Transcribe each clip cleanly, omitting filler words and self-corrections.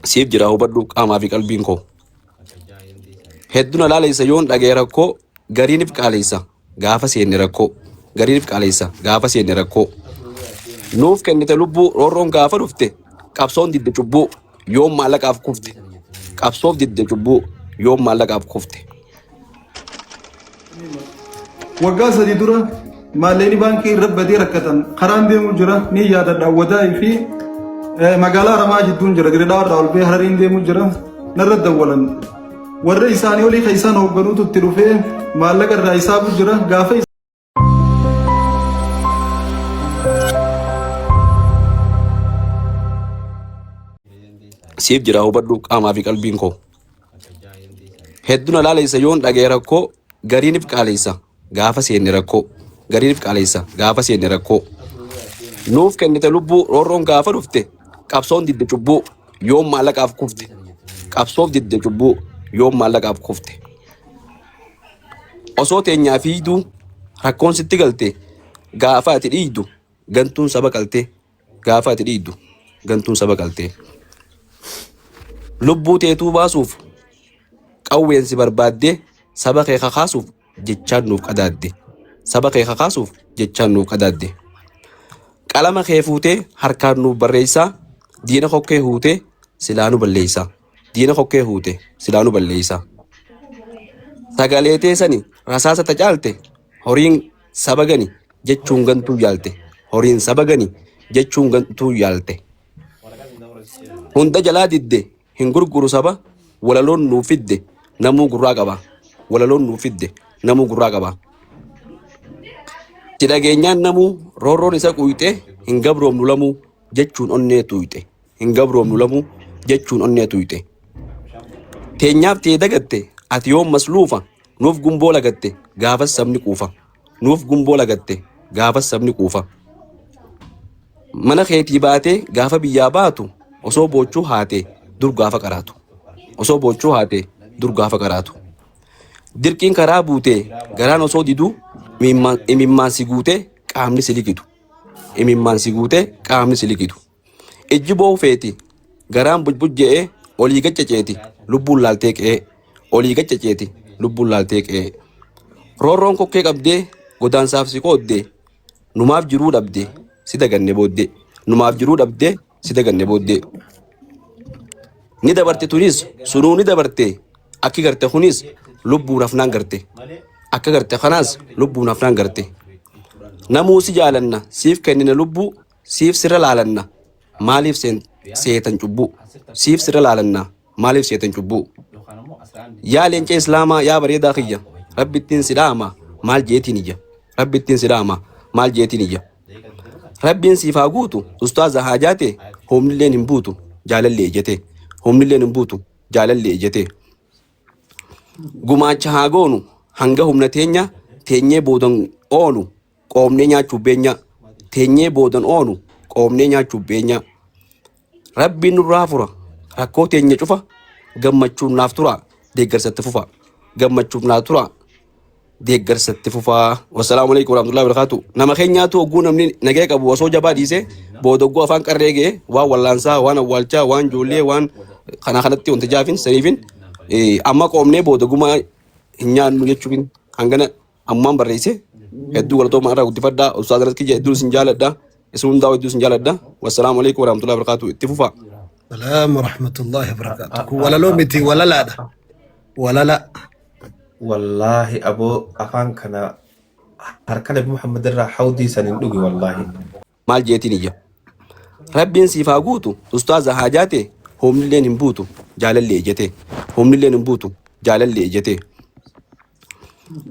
siif jira hubadhu qaamaa fi qalbiin koo. Hedduun alaalessa yoon dhagee rakkoo gariiniif qaalessa gaafa seenne rakkoo gariiniif qaalessa gaafa seenne rakkoo. Nuuf kennite lubbuu roorroon gaafa dhufte qabsoon didde cubbuu yoom maallaqaaf kufte qabsoof didde cubbuu yoom maallaqaaf kufte. Waggaa sadii dura maalleeni baankii irra badee rakkatan karaan deemuu jira ni yaadadha wadaa fi magaalaa Ramaa jidduun jira giridhaa irraa ol bee Harariin deemuu jira narra dawwalan warra isaanii olii kan isaan hoogganuutu itti dhufee maallaqa irraa isaabu jira gaafa siif jira hubadhu qaamaa fi qalbiin koo. Hedduun alaalessa yoon dhagee rakkoo gariiniif qaalessa gaafa seenne rakkoo gariiniif qaalessa gaafa seenne rakkoo. Nuuf kennite lubbuu roorroon gaafa dhufte qabsoon didde cubbuu yoom maallaqaaf kufte qabsoof didde cubbuu yoom maallaqaaf kufte. Osoo teenyaa fiiduu rakkoon sitti galte gaafa ati dhiiddu gantuun saba qaltee gaafa ati dhiiddu gantuun saba qaltee. Lubbuu teetuu baasuuf qawweensi barbaaddee saba kee kakaasuuf jechaan nuuf qadaadde saba kee kakaasuuf jechaan nuuf qadaadde. Qalama kee fuutee harkaan nuuf barreessaa diina kokkee huutee silaanu balleessaa diina kokkee huute silaanu balleessaa. Sagalee teessani rasaasa tacaalte horiin saba gani jechuun gantuu yaalte horiin saba gani jechuun gantuu yaalte. Hunda jalaa didde hin gurguru saba walaloon nuuf fidde namuu gurraa qaba walaloon nuuf fidde namuu gurraa qaba. Si dhageenyaan namuu roorroon isa quyxe hin gabroomnu lamuu jechuun onnee tuyxe hin gabroomnu lamuu jechuun onnee tuyxe. Teenyaaf tee dagatte ati yoom masluufa nuuf gumboo lagatte gaafas sabni quufa nuuf gumboo lagatte gaafas sabni quufa. Mana keetii baatee gaafa biyyaa baatu osoo boochuu haatee dur gaafa qaraatu osoo boochuu haatee dur gaafa qaraatu. Dirqiin karaa buutee garaan osoo diduu imimmaan si guutee qaamni si liqitu imimmaan si guutee qaamni si liqitu. Ijji boo'u feeti garaan bujje'ee olii gaccaceeti lubbuun laaltee qe'ee olii gaccaceeti lubbuun laaltee qe'ee. Roorroon kokkee qabdee godaansaaf si qooddee numaaf jiruu dhabdee si daganne booddee numaaf jiruu dhabdee si daganne booddee. Ni dabarte tunis sunuu ni dabarte akki garte kunis lubbuun hafnaan garte akka garte kanaas lubbuun hafnaan garte. Namuu si jaalanna siif kennina lubbuu siif sirra laalanna maaliif seetan cubbuu siif sirra laalanna maaliif seetan cubbuu. Yaa leenca islaamaa yaa bareedaa kiyya rabbittiin si dhaama maal jeetiin ija rabbittiin si dhaama maal jeetiin ija. Rabbiin siif haa guutu ustaaza haa jaate humnilleen hin buutu jaalallee ejjete humnilleen hin buutu jaalallee ejjete. Gumaacha haa goonu hanga humna teenya teenyee boodan oonu qoomnee nyaachuuf beenya teenyee boodan oonu qoomnee nyaachuuf beenya. Rabbiin nurraa fura rakkoo teenya cufa gammachuun naaf tura deeggarsatti fufa gammachuuf naaf tura deeggarsatti fufaa. Wassalaamu alaikum warahmatullahi wabarakatuh. Nama keenyaatu hogguu namni nagee qabu osoo jabaa dhiise boodoggoo afaan qarree ga'e waan wallaansaa waan awwaalchaa waan ijoollee waan kana kanatti wanti jaafin saniifin amma qoomnee boodoguma hin nyaannu jechuun hangana ammaan barreesse hedduu galatooma irraa guddifadhaa. Ustaaz Raskii hedduu isin jaaladha isin hundaa hedduu isin jaaladha. Wassalaamu alaikum warahmatullahi wabarakatuh. Itti fufaa. Salaam warahmatullahi wabarakatuh. Wala loo miti wala laadha wala la. Wallahi aboo afaan kana harka Nabi Muhammad irraa hawdii sanin dhugi wallahi. Maal jeetiin ija Rabbiin siif haa guutu ustaaza haa jaate humnilleen hin buutu jaalallee ejjete humnilleen hin buutu jaalallee ejjete.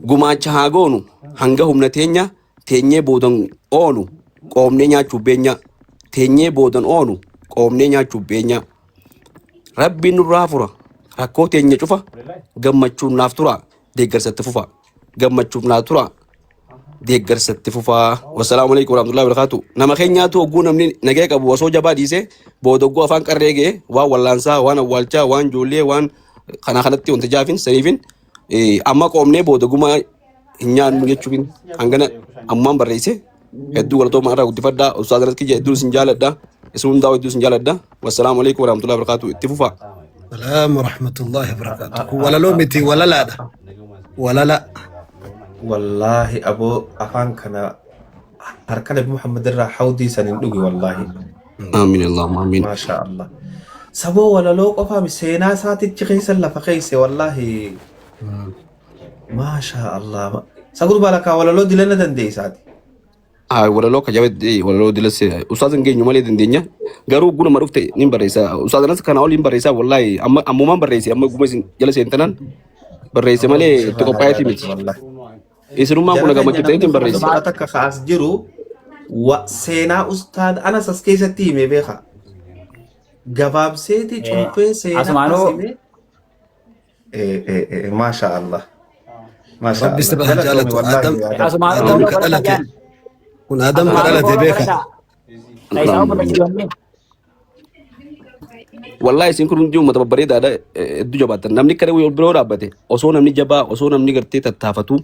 Gumaacha haa goonu hanga humna teenya teenyee boodan oonu qoomnee nyaachuuf beenya teenyee boodan oonu qoomnee nyaachuuf beenya. Rabbiin nurraa fura rakkoo teenya cufa gammachuun naaf tura deeggarsatti fufa gammachuuf naaf tura deeggarsatti fufaa. Wassalaamu alaikum warahmatullahi wabarakatuh. Nama keenyaatu hogguu namni nagee qabu osoo jabaa dhiise boodoggoo afaan qarree ga'e waan wallaansaa waan awwaalchaa waan ijoollee waan kana kanatti wanti jaafin saniifin amma qoomnee boodoguma hin nyaannu jechuun hangana ammaan barreesse hedduu galatooma irraa guddifadhaa. Ustaaz Raskii hedduu isin jaaladha اسمهم داود دوسن جالدا والسلام عليكم ورحمة الله وبركاته اتفقوا السلام ورحمة الله وبركاته ولا لومتي ولا لا ولا لا والله أبو أفان كان هركان أبو محمد الرا حودي سنندوي والله آمين اللهم آمين ما شاء الله سبو ولا لو قفا مسينا ساتي تخيس اللفقيس والله ما شاء الله سأقول بالك ولا لو دلنا دندي ساتي ولا لو كجابت ولا لو دلس أستاذ نجي نمالي دندنيا قالوا قولوا ما رفت نمبريسا أستاذ ناس كان أول نمبريسا والله أما ما بريسي أما قوم جلس إنترن بريسي مالي تكوبايتي ميت إسرو ما كنا قام كتير بريسي ساتك خاص جرو وسينا أستاذ أنا سكيسة تيمي بيخا جواب سيتي شوفي سينا قاسمي ما شاء الله ما شاء ربي الله استبه جالته آدم Asumano كدلته كن آدم كدلته بيك والله سينكرون جو متبري دادا ادو جبات نمني كره ويبرو رابته أصو نمني جبا أصو نمني قرتي تتافتو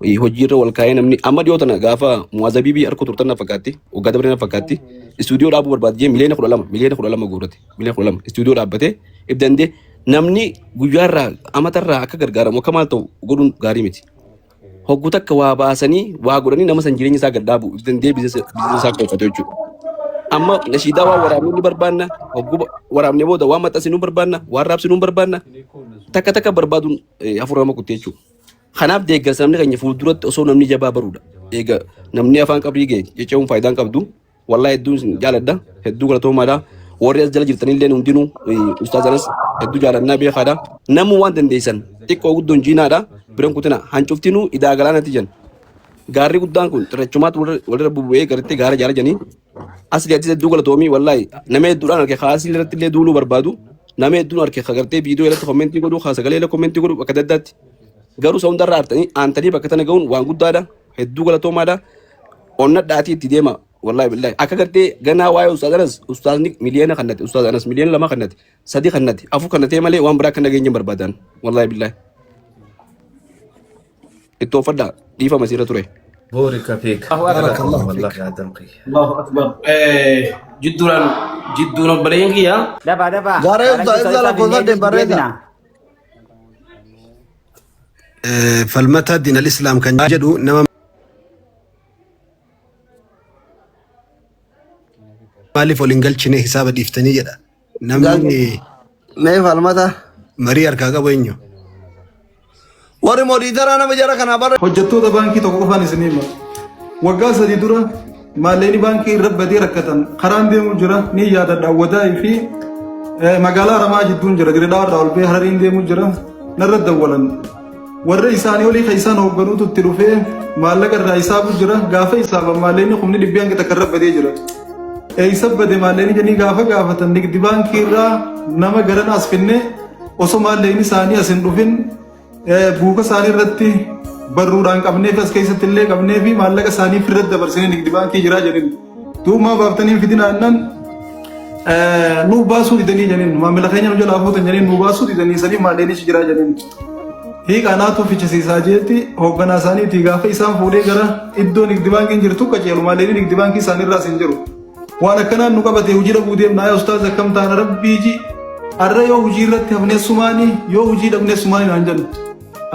hojirra wal kaayee namni amma dhiyoo tana gaafa muwaazabii biyya harka turtan na fakkaatti waggaa dabaree na fakkaatti istuudiyoo dhaabuu barbaadee miliyoona 12 guurrate miliyoona 12 istuudiyoo dhaabbatee ibdandee namni guyyaarraa amatarraa akka gargaaramu akka maal ta'u godhuun gaarii miti. Hogguu takka waa baasanii waa godhanii nama san jireenya isaa gad dhaabu ibdandee biizinasa isaa qoffate jechuudha. Amma nashiidaa waa waraabnuu ni barbaanna hogguu waraabnee booda waa maxxansinuu barbaanna waan raabsinuu barbaanna takka barbaaduun hafuurama kuttee jechuudha. Kanaaf deeggarsa namni keenya fuulduratti osoo namni jabaa baruudha. Egaa namni afaan qabrii ga'e jechuun faayidaan qabdu wallahi hedduun jaaladha hedduu galatoomaadha warri as jala jirtanillee hundinuu ustaazanas hedduu jaalannaa beekaadha namuu waan dandeessan xiqqoo guddoon jiinaadha biran kutina hancuftinuu idaa galaanatti jan gaarri guddaan kun xirrachumaatti walirra bubbu'ee garitti gaara jaala janii asli atis hedduu galatoomii wallahi nama hedduudhaan harkee kaasii irratti illee duuluu barbaadu nama hedduun harkee kagartee viidiyoo irratti kommentii godhuu kaasagalee irra kommentii godhuu bakka daddaatti garuu saundarraa artanii aantanii bakka tana ga'uun waan guddaadha hedduu galatoomaadha onna dhaatii itti deema wallahi billahi akka gartee ganaa waa'ee ustaazanas miliyoona kannate ustaazanas miliyoona 2 kannate 3 kannate 4 kannate malee waan biraa kan nageenya barbaadan wallahi billahi itti ofadha dhiifa masiira ture بورك فيك بارك الله والله فيك يا دمقي الله أكبر جدونا برينكي يا دبا Gare إذا لا كوزا بريدا فالمتى دين الإسلام كان جدو نما مالي فولينجل شنو حساب ديفتني جدا نمني ما فالمتا مريار كاغا وينيو warri moodiitara nama jara kana barre hojjettoota baankii tokko qofaan isinii hima waggaa 3 dura maallaqni baankii irra badee rakkatan karaan deemuu jira ni yaadadha wadaa'ii fi magaalaa Ramaa jidduun jira giridhaa irraa ol bee Harariin deemuu jira narra dawwalan warra isaanii olii isaan hoogganuutu itti dhufee maallaqa irraa isaabu jira gaafa isaaban maallaqni kumni dhibbeen takka irra badee jira isa bade maallaqni janii gaafa gaafatan nigdi baankii irraa nama garan as finne osoo maallaqni isaanii as hin dhufin buuka isaanii irratti barruudhaan qabneef as keessatti illee qabnee fi maallaqa isaanii firratti dabarsanii nigdi baankii jiraa jedhin duumaa baaftanii fidinaannan nu baasuu didanii jedhin maamila keenya nu jalaa fuutan jedhin nu baasuu didanii sanii maallaqni jiraa jedhin hiiqaanaatu fichisiisaa jeetti hoogganaa isaaniitii gaafa isaan fuudhee gara iddoo nigdi baankiin jirtu qajeelu maallaqni nigdi baankii isaanii irraas hin jiru waan akkanaan nu qabate hojii dhabuu deemnaa yaa ustaaz akkam taana rabbiiji arra yoo hojii irratti hafnee sumaanii yoo hojii dhabnee sumaanii naan jennu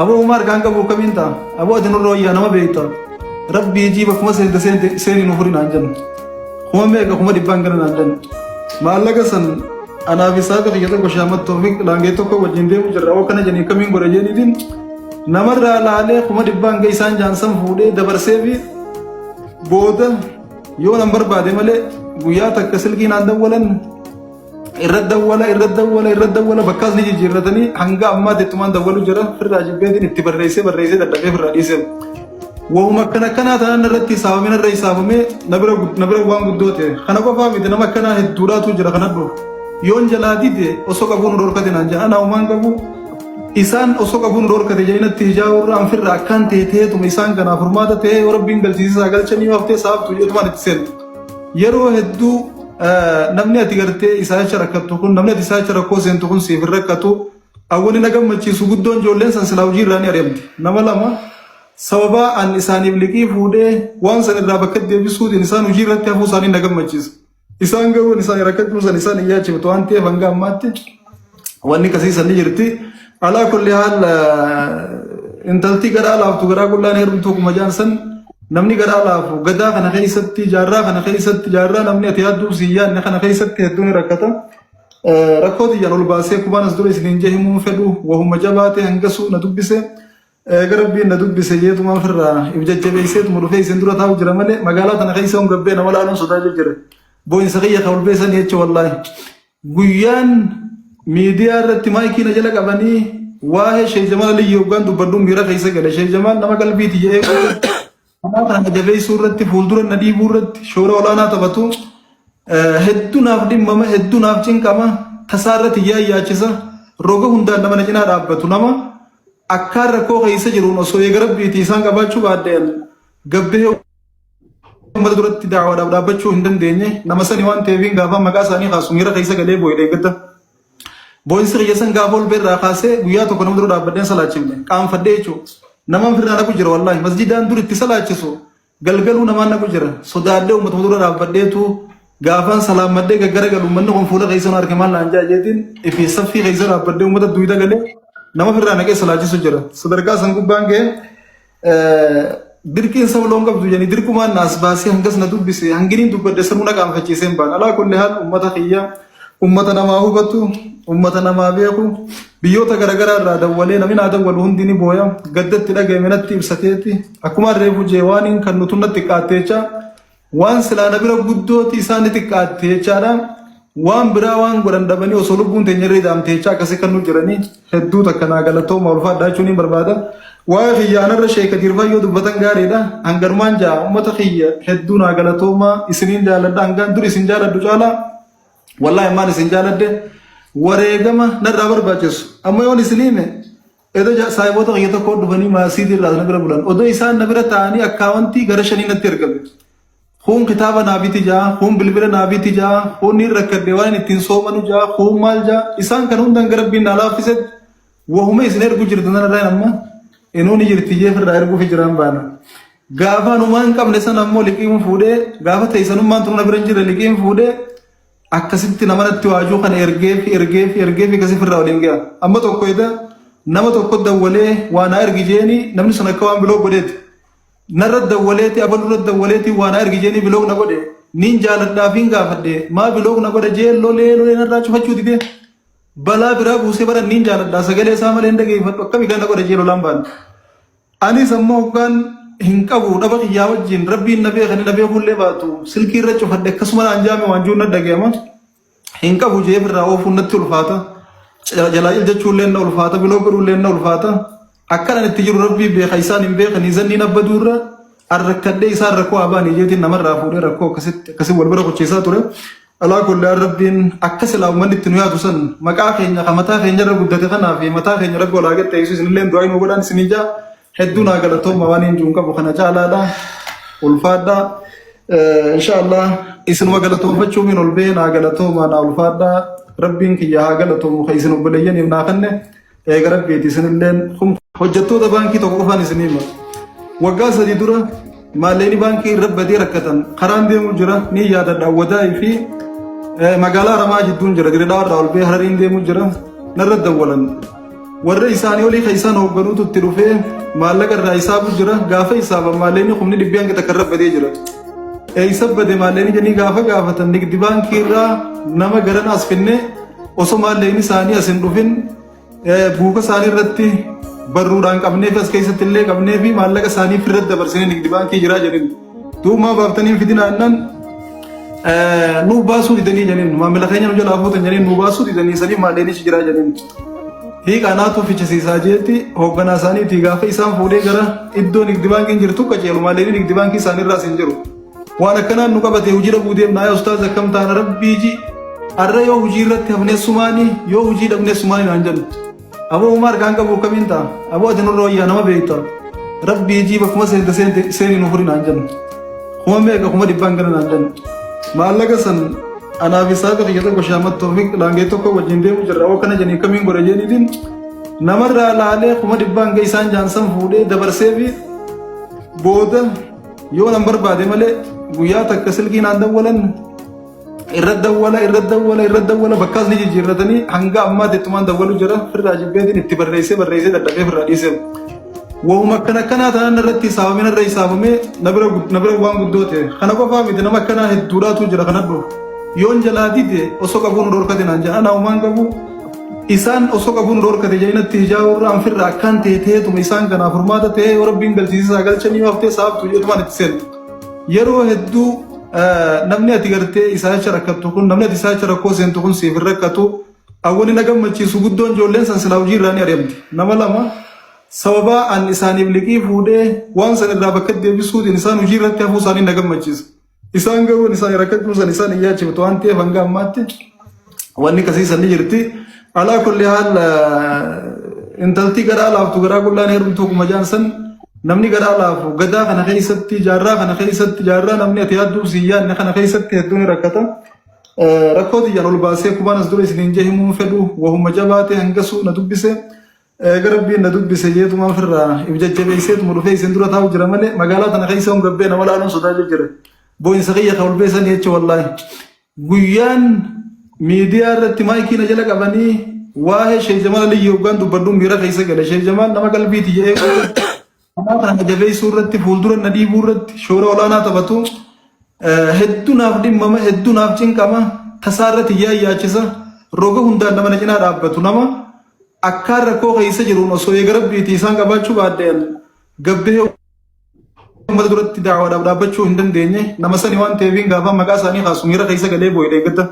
Abu Umar kan kabu kaminta Abu Adinur Roya nama beita Rabbi jiba kuma seni nufuri nanjan kuma mega kuma dibangana nanjan malaga san ana bisaga khiyata ko shamat tawfik lange to ko wajinde mu jarra kana jani kamin gore jeni din namarra lale kuma dibanga isan jansan fude dabar sevi boda yo number bade male guya takkasilki nan dawalan irradawwala bakkaas ni jijjiirratanii hanga ammaa dettumaan dawwalu jira firraa jibbeetiin itti barreessee dadhabee firraa dhiisee wahuma akkanaa tanaan irratti isaafamee irra isaafamee na bira waan guddoo ta'e kana qofaa miti nama akkanaa hedduudhaatu jira kana dhufu yoon jalaa dide osoo qabuun dhorkate naan jedha anaa umaan qabu isaan osoo qabuun dhorkate jedhinatti hijaa'urraan firraa akkaan teeteetuma isaan kanaaf furmaata ta'ee yoo rabbiin galchiisisaa galchanii haftee saaftu jedhumaan itti seentu yeroo hedduu namni ati gartee isaacha rakkattu kun namni ati isaacha rakkoo seentu kun siif rakkatu awwali na gammachiisu guddoon ijoolleen san silaa hojii irraa ni ari'amti nama lama sababa an isaaniif liqii fuudhee waan san irraa bakka deebisuutiin isaan hojii irratti hafuu isaanii na gammachiisa isaan garuu isaan rakkachuu san isaan iyyaachiftu waan ta'eef hanga ammaatti wanni kasii sanni jirti alaa kulli haal intalti garaa laaftu garaa qullaan heerumtuu kuma jaansan namni garaa laafu gadaa kana keessatti jaarraa kana keessatti jaarraa namni ati yaadduuf siyyaan kana keessatti hedduun rakkata rakkooti jan ol baasee kubaan as dura isiniin jee himuun fedhu wahuma jabaate hangasuu na dubbise garabbiin na dubbise jeetuma ofirraa ibjajjabeesseetuma dhufee isin dura taa'u jira malee magaalaa tana keessa hum gabbee nama laaluun sodaa jira boo'insa kiyya ka olbeessan jecha wallaahi guyyaan miidiyaa irratti maayikii na jala qabanii waa'ee Sheekh Jamaal Aliyyi hoggaan dubbadhuun miira keessa gale Sheekh Jamaal nama qalbiiti jedhee kanaa kana jabeessuu irratti fuuldura na dhiibuu irratti shoora olaanaa taphatu hedduu naaf dhimmama hedduu naaf cinqama tasaa irratti yaachisa roga hundaan nama na cinaa dhaabbatu nama akkaan rakkoo keessa jiruun osoo eegarabbiitii isaan qabaachuu baaddeen gabbee ummata duratti daawwadhaaf dhaabbachuu hin dandeenye nama sani waan ta'eef gaafa maqaa isaanii kaasu miira keessa galee boo'ee eeggata. Boo'insi kiyya san gaafa ol beerraa kaasee guyyaa tokko nama dura dhaabbadheen salaachifne qaanfadhee jechuudha. Nama firraa naqu jira wallaahi masjidaan dur itti salaachisu galgaluu namaan naqu jira sodaadhee uummata dura dhaabbadheetu gaafaan salaammadhee gaggara galu manni kun fuula keessa harke maal naan jaajeetiin ifi saffii keessa dhaabbadhee uummata duwida galee nama firraa naqee salaachisu jira. Sadarkaa san gubbaan ga'e dirqiin saba loon qabdu jedhanii dirqumaan naas baasee hangas na dubbise hanginiin dubbadde sanuu na qaanfachiiseen baan alaa kulli haal uummata kiyya ummata namaa hubatu ummata namaa beeku biyyoota garaagaraa irraa dawwalee namni naa dawwalu hundi ni booya gaddatti dhaga'ame natti ibsateeti akkuma reefu jee waan kan nutu natti xiqqaatteecha waan silaa na bira guddooti isaan ni xiqqaatteechaadha waan biraa waan godhan dhabanii osoo lubbuun teenya irra hidhaamteecha akkasii kan nu jiranii hedduu takka naa galatooma ulfaadhaa jechuun ni barbaada. Waa'ee xiyyaanarra Sheekh Dirfayyoo dubbatan gaariidha hangarumaan jaa uummata xiyya hedduu naa galatooma isiniin jaaladha hangaan dur isin jaaladhu caalaa wallahi maan isin jaaladde wareegama narraa barbaachisu amma yoon isiniime edo saayiboota kiyya tokko dhufanii maasiitii irraa na bira bulan odoo isaan na bira ta'anii akkaawwantii gara shanii natti ergame kun kitaaba naabiti jaa kun bilbila naabiti jaa kun ni rakkadde waan ittiin soomanu jaa kun maal jaa isaan kan hundan gara biin alaafiset wahuma isin ergu jirtu nanarraa amma inuuni jirti jeefirraa erguuf jiraan baana gaafa numaan qabne san ammoo liqiin fuudhee gaafa teessanummaan tunu na bira jira liqiin fuudhee akkasitti nama natti waajuu kana ergeef akkasii firraa waliin ga'a amma tokko eda nama tokko dawwalee waa naa ergi jeeni namni sun akka waan biloo godheeti narra dawwaleeti abalurra dawwaleeti waa naa ergi jeeni biloo na godhe niin jaaladhaaf hin gaafadhe maa biloo na godhe jee lolee narraa cufachuu dide balaa biraa buusee bara niin jaaladhaa sagalee isaa malee hin dhageeffadhu akkami kan na godhe jee lolaan baan anis ammoo hoggaan hin qabu dhaba xiyyaa wajjin rabbiin na beekani na beekullee baatu silkii irra cufadhe akkasuma naan jaame waan juun na dhageema hin qabu jeef irraa oofuun natti ulfaata jalaa'il jechuullee na ulfaata biloo godhuullee na ulfaata akkanan itti jiru rabbii beeka isaan hin beekanii zanniin abbaduurra arrakkadhee isaan rakkoo abaanii jeetiin namarraa fuudhee rakkoo akkasii wal bira qochiisaa ture alaa kullee rabbiin akkas ilaa uummanni itti nu yaadu san maqaa keenya ka mataa keenya irra guddate kanaa fi mataa keenya rabbi olaa gad ta'eessu isinillee du'aa himuu godhaan isinii jaa hedduu naa galatooma waan hin juun qabu kana caalaadha ulfaadha inshaallah isinuma galatoonfachuu min ol bee naa galatooma naa ulfaadha rabbiin kiyya haa galatoomu ka isin obboleeyyaniif naa kanne eega rabbiiti isinilleen hojjettoota baankii tokko qofaan isinima waggaa 3 dura maalleeni baankii irra badee rakkatan karaan deemuu jira ni yaadadha wadaa'ii fi magaalaa Ramaa jidduun jira Dirreedhaa irraa ol bee Harariin deemuu jira narra dawwalan warra isaanii olii ka isaan hoogganuutu itti dhufee maallaqa irraa hisaabu jira gaafa hisaaban maalleeni kumni dhibbeen takka irra badee jira eeysa bade maalleeni janii gaafa gaafatan nigdi baankii irraa nama garan as finne osoo maalleeni isaanii as hin dhufin buuka isaanii irratti barruudhaan qabnee fi as keessatti illee qabnee fi maallaqa isaanii firratti dabarsinee nigdi baankii jiraa jedhin duumaa baaftanii fidinaannan nuu baasuu didanii jedhin maamila keenya nu jalaa fuutan jedhin nuu baasuu didanii sanii maalleenichi jiraa jedhin hiiqaanaatu fichisiisaa jeetti hoogganaa isaaniitii gaafa isaan fuudhee gara iddoo nigdi baankiin jirtu qaceelu maalleeni nigdi baankii isaanii irraas hin jiru waan akkanaan nu qabate hojii dhabuu deemnaa yaa ustaaz akkam taana rabbiiji arra yoo hojii irratti hafneessumaanii yoo hojii dhabneessumaanii naan jedhu aboo umar kan qabu kamiin ta'a aboo ati nurra wayyaa nama beekta rabbiiji bakkuma seeni nu furi naan jedhu kuma meeqa kuma dhibbaan gara naan jedhu maallaqa san anaaf isaa kiyya tokko shaamat toofiq laangee tokko wajjin deemu jirra oo kana janii kamiin godhe jeeniitiin namarraa laalee kuma dhibbaan ga isaan jaansan fuudhee dabarsee fi booda yoo nan barbaade malee guyyaa takka silkii naan dawwalan irra dawwala bakkaas ni jijjiirratanii hanga ammaa tettumaan dawwalu jira firraa jibbeetiin itti barreessee dadhabee firraa dhiisee wahuma akkanaa tanan irratti saabameen irra isaabamee na bira waan guddoo ta'e kana qofaa miti nama akkanaa hedduudhaatu jira kanadhu yoon jalaa dide osoo qabuun dhorkate naan jedha anaa umaan qabu isaan osoo qabuun dhorkate jedhinatti ijaarurraa anfirra akkaan teeteetuma isaan kanaaf furmaata ta'ee yoo rabbiin galchiisisaa galchanii haftee saabtu jedhumaan itti seenu yeroo hedduu namni ati gartee isaacha rakkattu kun namni ati isaacha rakkoo seentu kun siif rakkatu awwani na gammachiisu guddoon ijoolleen san silaa hojii irraa ni ari'amti nama lama sababa an isaaniif liqii fuudhee waan san irraa bakka deebisuutiin isaan hojii irratti hafuu isaanii na gammachiisa isaan garuu isaan rakkachuu san isaan hin yaachiftu waan ta'eef hanga ammaatti wanni kasiisan ni jirti alaa kulli haal intaltii garaa laaftu garaa qullaan heerumtuu kuma jaansan namni garaa laafu gadaa kana keessatti jaarraa namni ati yaadduuf siyyaanne kana keessatti hedduun rakkata rakkoo tiyyaan ol baasee kubaan as dura isiniin jee himuun fedhu wahuma jabaate hangasuu na dubbise garabbiin na dubbise jeetumaan firraa if jajjabeesseetuma dhufee isin dura taa'u jira malee magaalaa tana keessa hun gabbee nama laaluun sodaachuu jira boo'insa kiyya kan ol beesanii jecha wallaahi guyyaan miidiyaa irratti maayikii na jala qabanii waa'ee Sheek Jamaal Aliyyi yookaan dubbadduun miira keessa gale Sheek Jamaal nama qalbiiti jedhee kana jabeessuu irratti fuuldura na dhiibuu irratti shoora olaanaa taphatu hedduunaaf dhimmama hedduunaaf cinqama tasaa irratti yaachisa roga hundaan nama na cinaa dhaabbatu nama akkaan rakkoo keessa jiruun osoo eegarabbiiti isaan qabaachuu baaddeen gabbee uummata duratti daawwaadhaaf dhaabbachuu hin dandeenye nama sani waan ta'eefiin gaafa maqaa isaanii kaasu miira keessa galee boo'ee eeggata.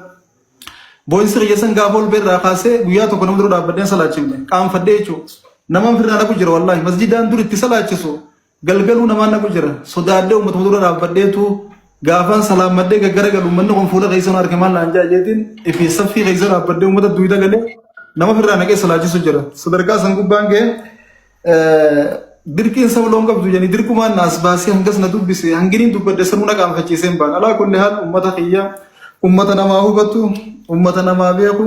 Boo'insi qiyyasan gaafa ol beerraa kaasee guyyaa tokko nama dura dhaabbadheen salaachifne qaanfadhee jechuudha. Namaan firraa nagu jira wallahi masjidaan dur itti salaachisu galgaluu namaan nagu jira sodaadhee uummata dura dhaabbadheetu gaafaan salaammadhee gaggara galu uummanni kun fuula keessa nu arge maal naan jaajeetiin ifi saffii keessa dhaabbadhee uummata duwida galee nama firraa naqee salaachisu jira sadarkaa san gubbaan ga'e dirqiin saba loon qabdu jedhanii dirqumaan naas baasee hangas na dubbise hanginiin dubbadde sanuu na qaanfachiisee hin baan alaa kulli haal uummata kiyya uummata namaa hubatu ummata namaa beeku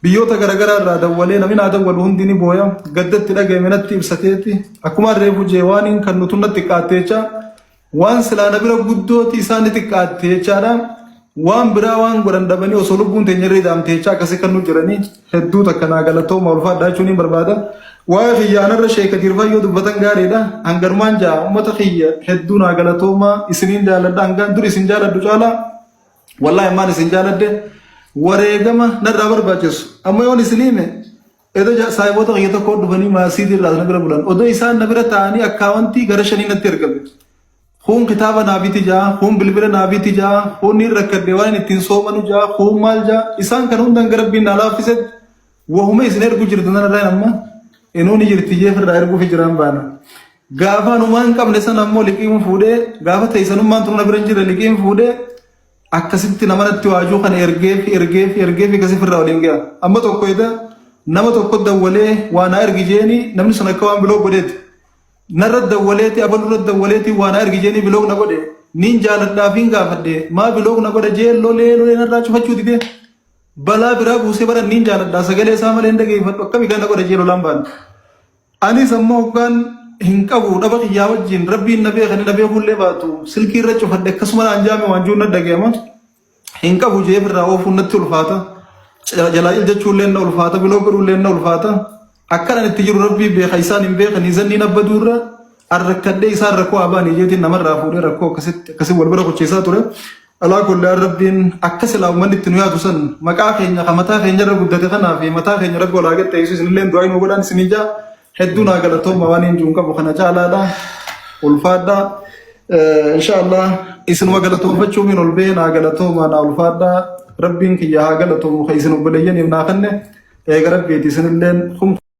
biyyoota garaagaraa irraa dawwalee namni naa dawwalu hundi ni booya gaddatti dhagahame natti ibsateeti akkuma reefu jee waan kan nutu natti xiqqaatteecha waan silaa na bira guddooti isaan xiqqaatteechaadha waan biraa waan godhan dhabanii osoo lubbuun teenya irra hidhaamteecha akkasii kan nu jiranii hedduu takka naa galatooma ulfaadhaa jechuun hin barbaada waa'ee xiyyaanarra sheeka dirfayyoo dubbatan gaariidha hangarumaan jaa ummata xiyya hedduu naa galatooma isiniin jaaladha hangaan dur isin jaaladhu caalaa wallaahi maan isin jaaladde wareegama narraa barbaachisu amma yoon isiniime edo saayiboota qiyya tokko dhufanii maasiitii irraa na bira bulan odoo isaan na bira ta'anii akkaawwantii gara shanii natti ergame kun kitaaba naafiti jaa kun bilbila naafiti jaa kun ni rakkadde waan ittiin soomanu jaa kun maal jaa isaan kan hundan gara rabbiin naa laaffisetti wahuma isin ergu jirtu nanarraa amma inuuni jirti jeef irraa erguuf jiraan baana gaafa numaan qabne san ammoo liqiin fuudhee gaafa teessanummaan turu na bira hin jirre liqiin fuudhee akkasitti nama natti waajuu kana ergeefi kasi firraa waliin ga'a amma tokko eda nama tokko dawwalee waa na ergi jeeni namni sun akka waan biloo godheeti narra dawwaleeti abalurra dawwaleeti waa na ergi jeeni biloo na godhe niin jaaladhaafiin gaafadhe maa biloo na godhe jee lolee narraa cufachuu dide balaa biraa buusee bara niin jaaladhaa sagalee isaa malee hin dhageeffadhu akkami kan na godhe jee lolaan baan anis ammoo hoggaan hin qabu dhaba qiyyaa wajjin rabbiin na beekani na beekullee baatu silkii irra cufadhe akkasuma naan jaame waanjuun na dhageema hin qabu jeef irraa oofuun natti ulfaata jalaa'il jechuullee na ulfaata biloo godhuullee na ulfaata akkanan itti jiru rabbii beeka isaan hin beekanii zanniin abbaduurra arrakkadhee isaan rakkoo abaanii jeetiin namarraa fuudhee rakkoo akkasi wal bira qochiisaa ture alaa kullee rabbiin akka silaa uummanni itti nu yaadu san maqaa keenya ka mataa keenya irra guddate kanaa fi mataa keenya rabbi olaa gad ta'eessu isinillee du'aa hin godhaan isinii jaa hedduu naa galatooma waan hin jiruun qabu kana caalaadha ulfaadha inshallah isinuma galatoonfachuuf hin ol bee naa galatooma naa ulfaadha rabbiin kiyya haa galatoomu ka isin obboleeyyaniif naa kanne eega rabbiiti isinilleen